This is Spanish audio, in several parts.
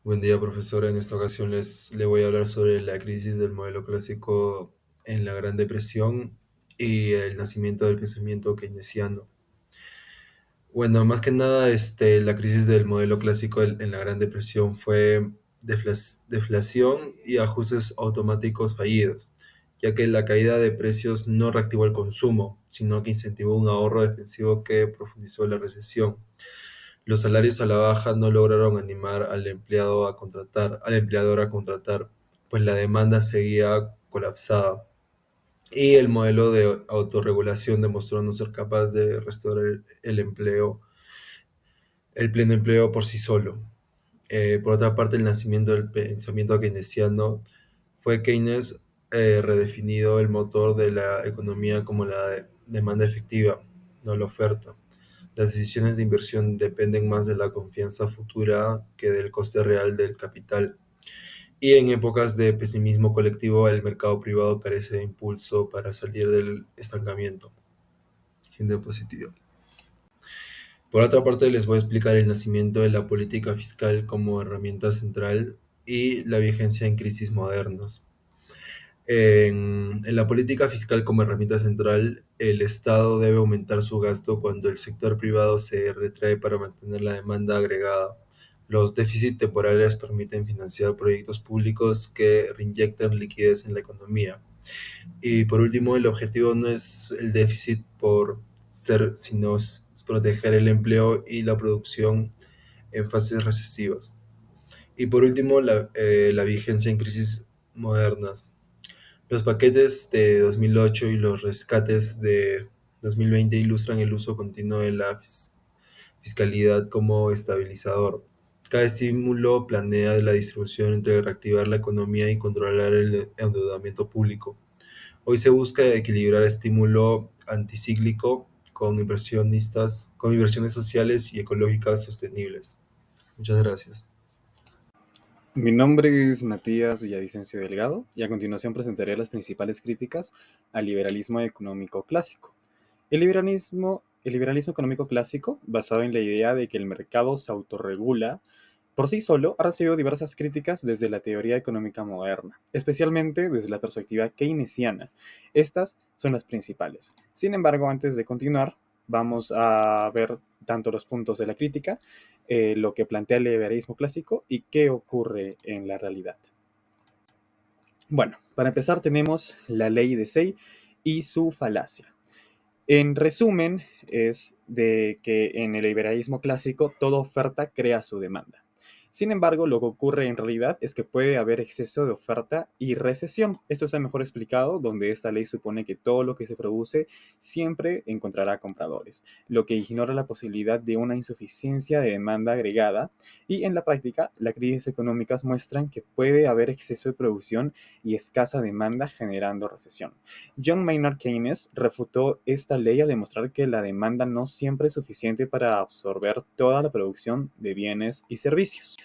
Buen día, profesora. En esta ocasión le voy a hablar sobre la crisis del modelo clásico en la Gran Depresión y el nacimiento del pensamiento keynesiano. Bueno, más que nada, la crisis del modelo clásico en la Gran Depresión fue deflación y ajustes automáticos fallidos, ya que la caída de precios no reactivó el consumo, sino que incentivó un ahorro defensivo que profundizó la recesión. Los salarios a la baja no lograron animar al empleador a contratar, pues la demanda seguía colapsada y el modelo de autorregulación demostró no ser capaz de restaurar el pleno empleo por sí solo. Por otra parte, el nacimiento del pensamiento keynesiano fue Keynes redefinido el motor de la economía como demanda efectiva, no la oferta. Las decisiones de inversión dependen más de la confianza futura que del coste real del capital. Y en épocas de pesimismo colectivo, el mercado privado carece de impulso para salir del estancamiento. Siguiente diapositiva. Por otra parte, les voy a explicar el nacimiento de la política fiscal como herramienta central y la vigencia en crisis modernas. En la política fiscal como herramienta central, el Estado debe aumentar su gasto cuando el sector privado se retrae para mantener la demanda agregada. Los déficits temporales permiten financiar proyectos públicos que reinyectan liquidez en la economía. Y por último, el objetivo no es el déficit por ser, sino es proteger el empleo y la producción en fases recesivas. Y por último, la vigencia en crisis modernas. Los paquetes de 2008 y los rescates de 2020 ilustran el uso continuo de la fiscalidad como estabilizador. Cada estímulo planea la distribución entre reactivar la economía y controlar el endeudamiento público. Hoy se busca equilibrar estímulo anticíclico con inversiones sociales y ecológicas sostenibles. Muchas gracias. Mi nombre es Matías Villavicencio Delgado y a continuación presentaré las principales críticas al liberalismo económico clásico. El liberalismo económico clásico, basado en la idea de que el mercado se autorregula por sí solo, ha recibido diversas críticas desde la teoría económica moderna, especialmente desde la perspectiva keynesiana. Estas son las principales. Sin embargo, antes de continuar, vamos a ver tanto los puntos de la crítica, lo que plantea el liberalismo clásico y qué ocurre en la realidad. Bueno, para empezar tenemos la ley de Say y su falacia. En resumen, es de que en el liberalismo clásico toda oferta crea su demanda. Sin embargo, lo que ocurre en realidad es que puede haber exceso de oferta y recesión. Esto está mejor explicado, donde esta ley supone que todo lo que se produce siempre encontrará compradores, lo que ignora la posibilidad de una insuficiencia de demanda agregada, y en la práctica, las crisis económicas muestran que puede haber exceso de producción y escasa demanda generando recesión. John Maynard Keynes refutó esta ley al demostrar que la demanda no siempre es suficiente para absorber toda la producción de bienes y servicios.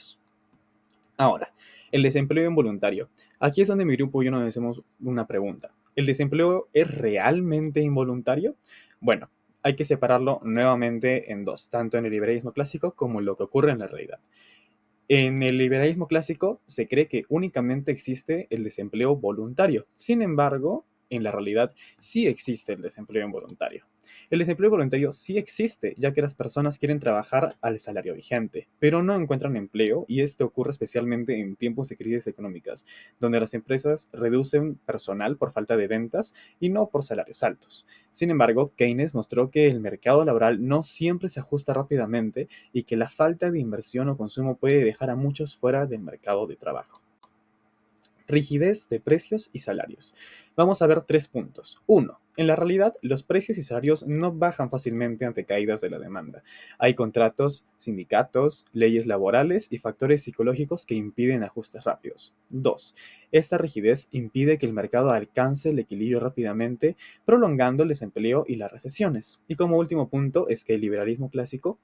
Ahora, el desempleo involuntario. Aquí es donde mi grupo y yo nos hacemos una pregunta. ¿El desempleo es realmente involuntario? Bueno, hay que separarlo nuevamente en dos, tanto en el liberalismo clásico como lo que ocurre en la realidad. En el liberalismo clásico se cree que únicamente existe el desempleo voluntario. Sin embargo, en la realidad sí existe el desempleo involuntario. El desempleo voluntario sí existe, ya que las personas quieren trabajar al salario vigente, pero no encuentran empleo, y esto ocurre especialmente en tiempos de crisis económicas, donde las empresas reducen personal por falta de ventas y no por salarios altos. Sin embargo, Keynes mostró que el mercado laboral no siempre se ajusta rápidamente y que la falta de inversión o consumo puede dejar a muchos fuera del mercado de trabajo. Rigidez de precios y salarios. Vamos a ver tres puntos. Uno, en la realidad, los precios y salarios no bajan fácilmente ante caídas de la demanda. Hay contratos, sindicatos, leyes laborales y factores psicológicos que impiden ajustes rápidos. Dos, esta rigidez impide que el mercado alcance el equilibrio rápidamente, prolongando el desempleo y las recesiones. Y como último punto es que el liberalismo clásico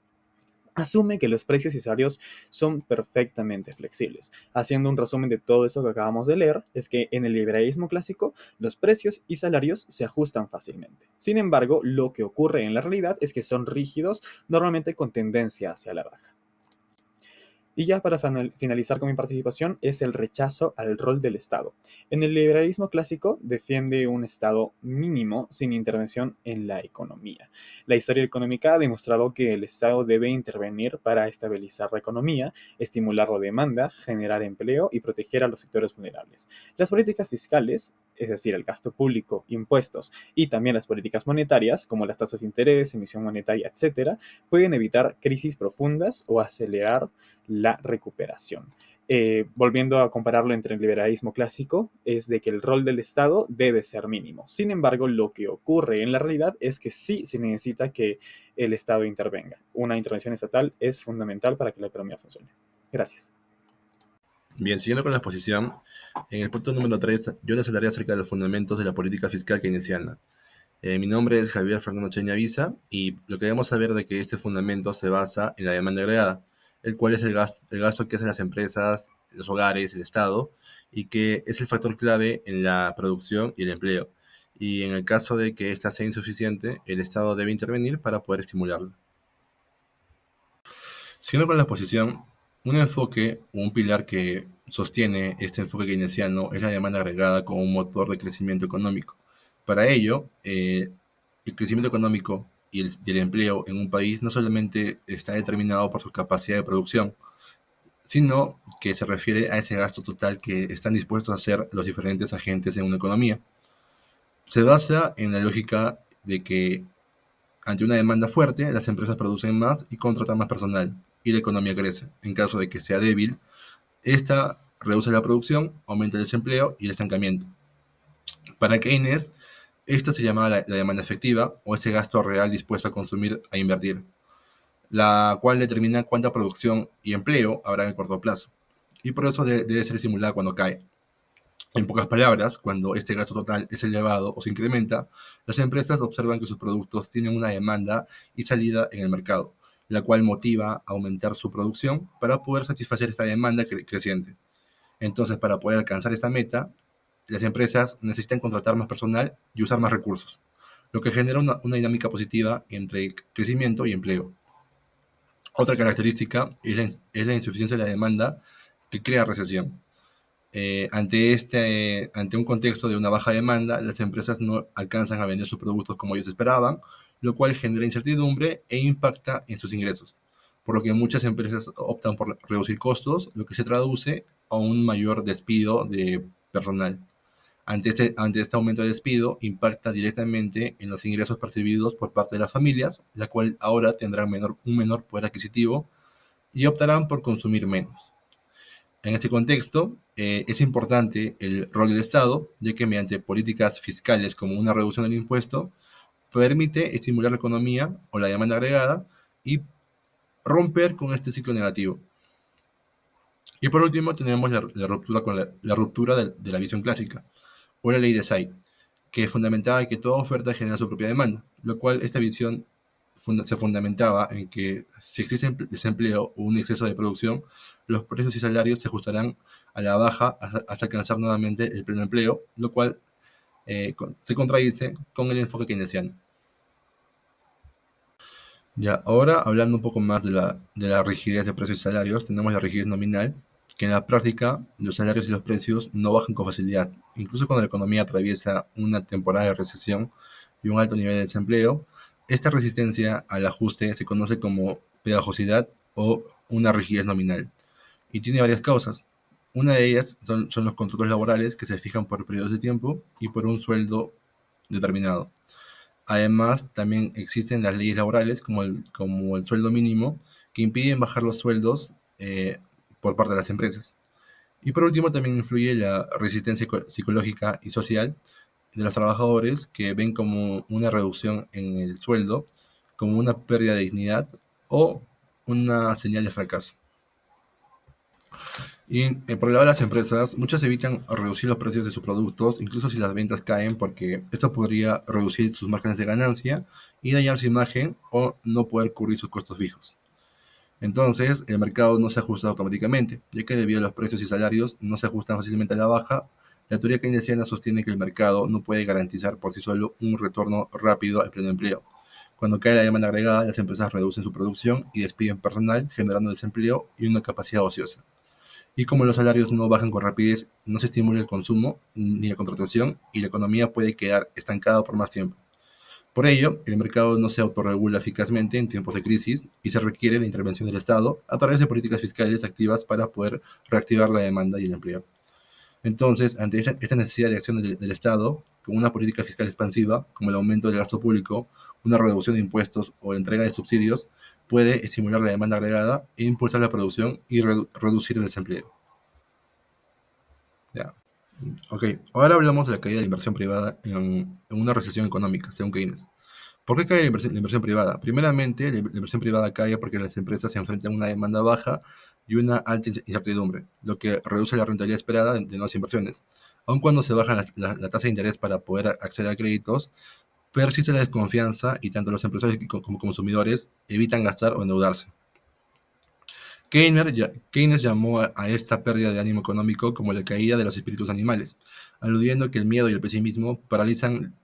asume que los precios y salarios son perfectamente flexibles. Haciendo un resumen de todo esto que acabamos de leer, es que en el liberalismo clásico los precios y salarios se ajustan fácilmente. Sin embargo, lo que ocurre en la realidad es que son rígidos, normalmente con tendencia hacia la baja. Y ya para finalizar con mi participación es el rechazo al rol del Estado. En el liberalismo clásico defiende un Estado mínimo sin intervención en la economía. La historia económica ha demostrado que el Estado debe intervenir para estabilizar la economía, estimular la demanda, generar empleo y proteger a los sectores vulnerables. Las políticas fiscales, es decir, el gasto público, impuestos y también las políticas monetarias, como las tasas de interés, emisión monetaria, etcétera, pueden evitar crisis profundas o acelerar la recuperación. Volviendo a compararlo entre el liberalismo clásico, es de que el rol del Estado debe ser mínimo. Sin embargo, lo que ocurre en la realidad es que sí se necesita que el Estado intervenga. Una intervención estatal es fundamental para que la economía funcione. Gracias. Bien, siguiendo con la exposición, en el punto número 3, yo les hablaré acerca de los fundamentos de la política fiscal keynesiana. Mi nombre es Javier Fernando Cheñavisa y lo que debemos saber de que este fundamento se basa en la demanda agregada, el cual es el gasto que hacen las empresas, los hogares, el Estado, y que es el factor clave en la producción y el empleo. Y en el caso de que ésta sea insuficiente, el Estado debe intervenir para poder estimularla. Siguiendo con la exposición, un enfoque o un pilar que sostiene este enfoque keynesiano es la demanda agregada como un motor de crecimiento económico. Para ello, el crecimiento económico y el empleo en un país no solamente está determinado por su capacidad de producción, sino que se refiere a ese gasto total que están dispuestos a hacer los diferentes agentes en una economía. Se basa en la lógica de que ante una demanda fuerte, las empresas producen más y contratan más personal, y la economía crece. En caso de que sea débil, esta reduce la producción, aumenta el desempleo y el estancamiento. Para Keynes, esta se llamaba la demanda efectiva o ese gasto real dispuesto a consumir e invertir, la cual determina cuánta producción y empleo habrá en el corto plazo. Y por eso debe ser estimulada cuando cae. En pocas palabras, cuando este gasto total es elevado o se incrementa, las empresas observan que sus productos tienen una demanda y salida en el mercado, la cual motiva a aumentar su producción para poder satisfacer esta demanda creciente. Entonces, para poder alcanzar esta meta, las empresas necesitan contratar más personal y usar más recursos, lo que genera una dinámica positiva entre crecimiento y empleo. Otra característica es la insuficiencia de la demanda que crea recesión. Ante un contexto de una baja demanda, las empresas no alcanzan a vender sus productos como ellos esperaban, lo cual genera incertidumbre e impacta en sus ingresos, por lo que muchas empresas optan por reducir costos, lo que se traduce a un mayor despido de personal. Ante este aumento de despido, impacta directamente en los ingresos percibidos por parte de las familias, la cual ahora tendrán un menor poder adquisitivo y optarán por consumir menos. En este contexto, es importante el rol del Estado, ya que mediante políticas fiscales como una reducción del impuesto, permite estimular la economía o la demanda agregada y romper con este ciclo negativo. Y por último, tenemos la ruptura, la ruptura de la visión clásica, o la ley de Say, que fundamentaba que toda oferta genera su propia demanda, lo cual esta visión se fundamentaba en que si existe desempleo o un exceso de producción, los precios y salarios se ajustarán a la baja hasta alcanzar nuevamente el pleno empleo, lo cual se contradice con el enfoque keynesiano. Ya, ahora hablando un poco más de la rigidez de precios y salarios, tenemos la rigidez nominal, que en la práctica los salarios y los precios no bajan con facilidad. Incluso cuando la economía atraviesa una temporada de recesión y un alto nivel de desempleo, esta resistencia al ajuste se conoce como pegajosidad o una rigidez nominal y tiene varias causas. Una de ellas son los contratos laborales que se fijan por periodos de tiempo y por un sueldo determinado. Además, también existen las leyes laborales como el sueldo mínimo que impiden bajar los sueldos por parte de las empresas. Y por último, también influye la resistencia psicológica y social de los trabajadores que ven como una reducción en el sueldo, como una pérdida de dignidad o una señal de fracaso. Y por el lado de las empresas, muchas evitan reducir los precios de sus productos, incluso si las ventas caen, porque esto podría reducir sus márgenes de ganancia y dañar su imagen o no poder cubrir sus costos fijos. Entonces, el mercado no se ajusta automáticamente, ya que debido a los precios y salarios no se ajustan fácilmente a la baja. La teoría keynesiana sostiene que el mercado no puede garantizar por sí solo un retorno rápido al pleno empleo. Cuando cae la demanda agregada, las empresas reducen su producción y despiden personal, generando desempleo y una capacidad ociosa. Y como los salarios no bajan con rapidez, no se estimula el consumo ni la contratación y la economía puede quedar estancada por más tiempo. Por ello, el mercado no se autorregula eficazmente en tiempos de crisis y se requiere la intervención del Estado a través de políticas fiscales activas para poder reactivar la demanda y el empleo. Entonces, ante esta necesidad de acción del Estado, con una política fiscal expansiva, como el aumento del gasto público, una reducción de impuestos o la entrega de subsidios, puede estimular la demanda agregada e impulsar la producción y reducir el desempleo. Ya. Ok, ahora hablamos de la caída de la inversión privada en una recesión económica, según Keynes. ¿Por qué cae la inversión privada? Primeramente, la inversión privada cae porque las empresas se enfrentan a una demanda baja y una alta incertidumbre, lo que reduce la rentabilidad esperada de nuevas inversiones. Aun cuando se baja la tasa de interés para poder acceder a créditos, persiste la desconfianza y tanto los empresarios como consumidores evitan gastar o endeudarse. Keynes llamó a esta pérdida de ánimo económico como la caída de los espíritus animales, aludiendo que el miedo y el pesimismo paralizan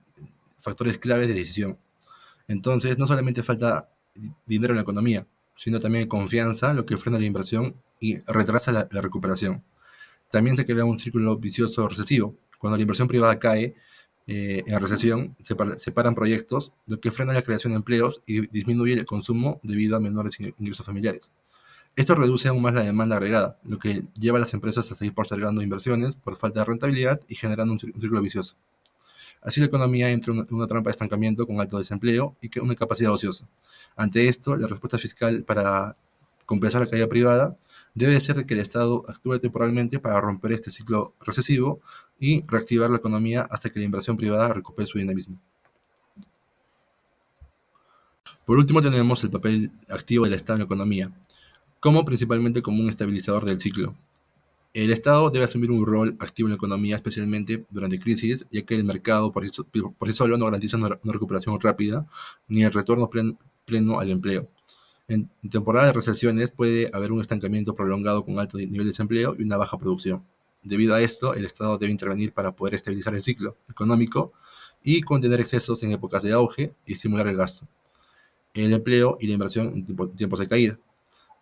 factores claves de decisión. Entonces, no solamente falta dinero en la economía, sino también confianza, lo que frena la inversión y retrasa la recuperación. También se crea un círculo vicioso recesivo. Cuando la inversión privada cae en la recesión, se paran proyectos, lo que frena la creación de empleos y disminuye el consumo debido a menores ingresos familiares. Esto reduce aún más la demanda agregada, lo que lleva a las empresas a seguir postergando inversiones por falta de rentabilidad y generando un círculo vicioso. Así la economía entra en una trampa de estancamiento con alto desempleo y una capacidad ociosa. Ante esto, la respuesta fiscal para compensar la caída privada debe ser que el Estado actúe temporalmente para romper este ciclo recesivo y reactivar la economía hasta que la inversión privada recupere su dinamismo. Por último, tenemos el papel activo del Estado en la economía, principalmente como un estabilizador del ciclo. El Estado debe asumir un rol activo en la economía, especialmente durante crisis, ya que el mercado por sí solo no garantiza una recuperación rápida ni el retorno pleno al empleo. En temporada de recesiones puede haber un estancamiento prolongado con alto nivel de desempleo y una baja producción. Debido a esto, el Estado debe intervenir para poder estabilizar el ciclo económico y contener excesos en épocas de auge y estimular el gasto, el empleo y la inversión en tiempos de caída.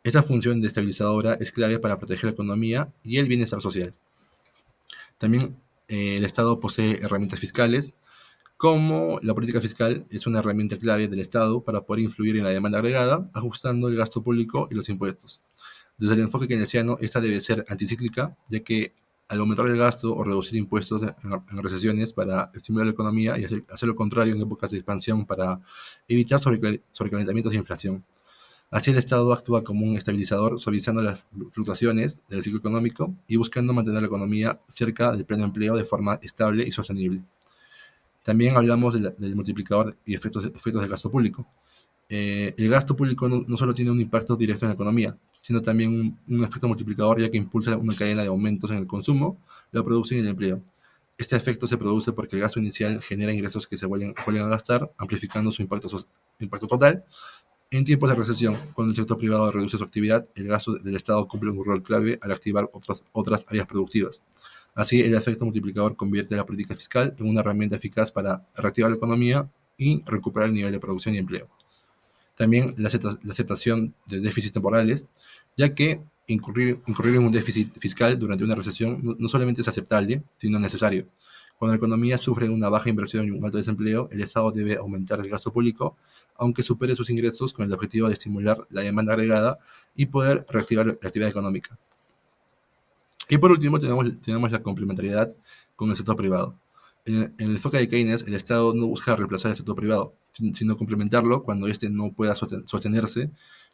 Esta función de estabilizadora es clave para proteger la economía y el bienestar social. También el Estado posee herramientas fiscales, como la política fiscal es una herramienta clave del Estado para poder influir en la demanda agregada, ajustando el gasto público y los impuestos. Desde el enfoque keynesiano, esta debe ser anticíclica, ya que al aumentar el gasto o reducir impuestos en recesiones para estimular la economía y hacer lo contrario en épocas de expansión para evitar sobrecalentamientos e inflación. Así el Estado actúa como un estabilizador, suavizando las fluctuaciones del ciclo económico y buscando mantener la economía cerca del pleno empleo de forma estable y sostenible. También hablamos del multiplicador y efectos del gasto público. El gasto público no solo tiene un impacto directo en la economía, sino también un efecto multiplicador, ya que impulsa una cadena de aumentos en el consumo, la producción y el empleo. Este efecto se produce porque el gasto inicial genera ingresos que se vuelven a gastar, amplificando su impacto total. En tiempos de recesión, cuando el sector privado reduce su actividad, el gasto del Estado cumple un rol clave al activar otras áreas productivas. Así, el efecto multiplicador convierte la política fiscal en una herramienta eficaz para reactivar la economía y recuperar el nivel de producción y empleo. También la aceptación de déficits temporales, ya que incurrir en un déficit fiscal durante una recesión no solamente es aceptable, sino necesario. Cuando la economía sufre una baja inversión y un alto desempleo, el Estado debe aumentar el gasto público, aunque supere sus ingresos, con el objetivo de estimular la demanda agregada y poder reactivar la actividad económica. Y por último, tenemos la complementariedad con el sector privado. En el enfoque de Keynes, el Estado no busca reemplazar el sector privado, sino complementarlo cuando éste no pueda sostenerse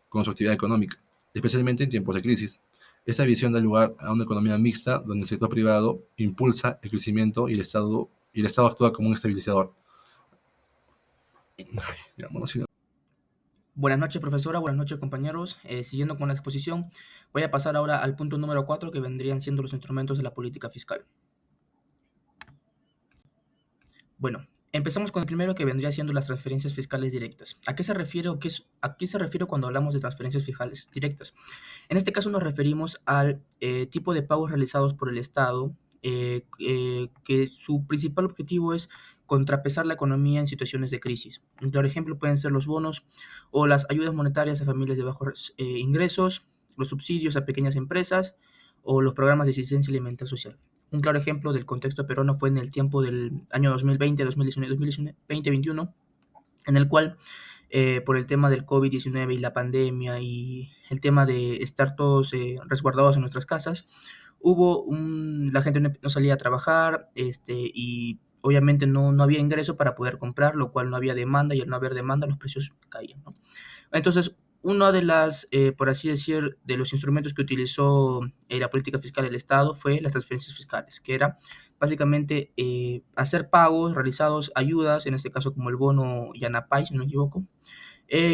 con su actividad económica, especialmente en tiempos de crisis. Esta visión da lugar a una economía mixta donde el sector privado impulsa el crecimiento y el Estado actúa como un estabilizador. Ay, ya, bueno, sí. Buenas noches, profesora. Buenas noches, compañeros. Siguiendo con la exposición, voy a pasar ahora al punto número 4, que vendrían siendo los instrumentos de la política fiscal. Bueno, empezamos con el primero, que vendría siendo las transferencias fiscales directas. ¿A qué se refiere a qué se refiere cuando hablamos de transferencias fiscales directas? En este caso nos referimos al tipo de pagos realizados por el Estado, que su principal objetivo es contrapesar la economía en situaciones de crisis. Un claro ejemplo pueden ser los bonos o las ayudas monetarias a familias de bajos ingresos, los subsidios a pequeñas empresas o los programas de asistencia alimentar social. Un claro ejemplo del contexto peruano fue en el tiempo del año 2020, 2019, 2021, en el cual por el tema del COVID-19 y la pandemia y el tema de estar todos resguardados en nuestras casas, la gente no salía a trabajar y obviamente no había ingreso para poder comprar, lo cual no había demanda, y al no haber demanda los precios caían, ¿no? Entonces, uno de las, por así decir, de los instrumentos que utilizó la política fiscal del Estado fue las transferencias fiscales, que era básicamente hacer pagos, realizados ayudas, en este caso como el bono Yanapay, si no me equivoco,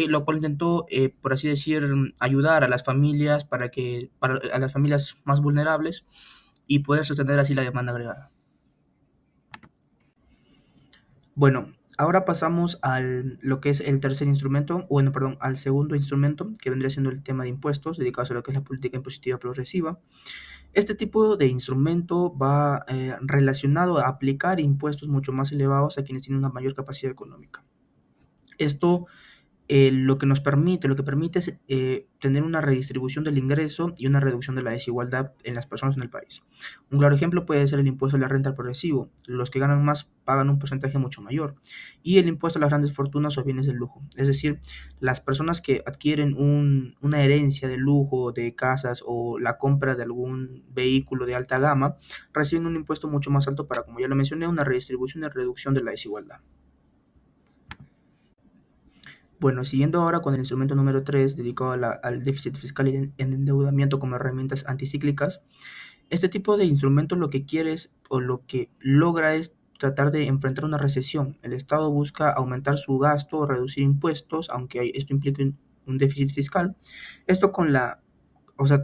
lo cual intentó, por así decir, ayudar a las familias a las familias más vulnerables y poder sostener así la demanda agregada. Bueno, ahora pasamos lo que es el tercer instrumento, bueno, perdón, al segundo instrumento, que vendría siendo el tema de impuestos, dedicados a lo que es la política impositiva progresiva. Este tipo de instrumento va relacionado a aplicar impuestos mucho más elevados a quienes tienen una mayor capacidad económica. Esto lo que permite es tener una redistribución del ingreso y una reducción de la desigualdad en las personas en el país. Un claro ejemplo puede ser el impuesto a la renta al progresivo. Los que ganan más pagan un porcentaje mucho mayor. Y el impuesto a las grandes fortunas o bienes de lujo. Es decir, las personas que adquieren una herencia de lujo, de casas o la compra de algún vehículo de alta gama, reciben un impuesto mucho más alto para, como ya lo mencioné, una redistribución y reducción de la desigualdad. Bueno, siguiendo ahora con el instrumento número 3, dedicado al déficit fiscal y el endeudamiento como herramientas anticíclicas, este tipo de instrumento lo que quiere es, o lo que logra es tratar de enfrentar una recesión. El Estado busca aumentar su gasto o reducir impuestos, aunque esto implique un déficit fiscal. Esto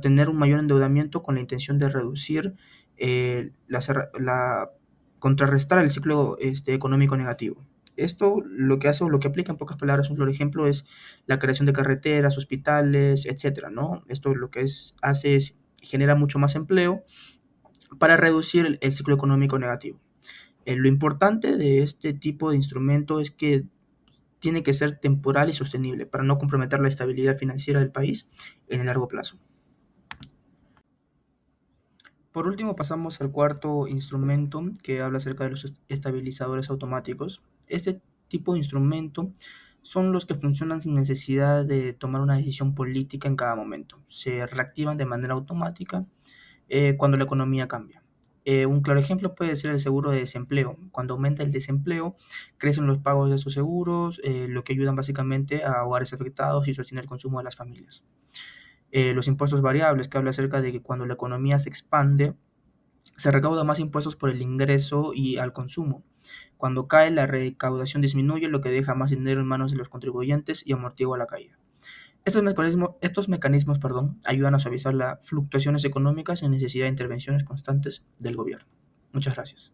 tener un mayor endeudamiento con la intención de reducir, contrarrestar el ciclo económico negativo. Esto lo que hace o lo que aplica en pocas palabras, un claro ejemplo es la creación de carreteras, hospitales, etcétera, ¿no? Esto lo que hace es genera mucho más empleo para reducir el ciclo económico negativo. Lo importante de este tipo de instrumento es que tiene que ser temporal y sostenible para no comprometer la estabilidad financiera del país en el largo plazo. Por último, pasamos al cuarto instrumento, que habla acerca de los estabilizadores automáticos. Este tipo de instrumento son los que funcionan sin necesidad de tomar una decisión política en cada momento. Se reactivan de manera automática cuando la economía cambia. Un claro ejemplo puede ser el seguro de desempleo. Cuando aumenta el desempleo, crecen los pagos de esos seguros, lo que ayudan básicamente a hogares afectados y sostener el consumo de las familias. Los impuestos variables, que habla acerca de que cuando la economía se expande, se recauda más impuestos por el ingreso y al consumo. Cuando cae, la recaudación disminuye, lo que deja más dinero en manos de los contribuyentes y amortigua la caída. Estos mecanismos, ayudan a suavizar las fluctuaciones económicas sin necesidad de intervenciones constantes del gobierno. Muchas gracias.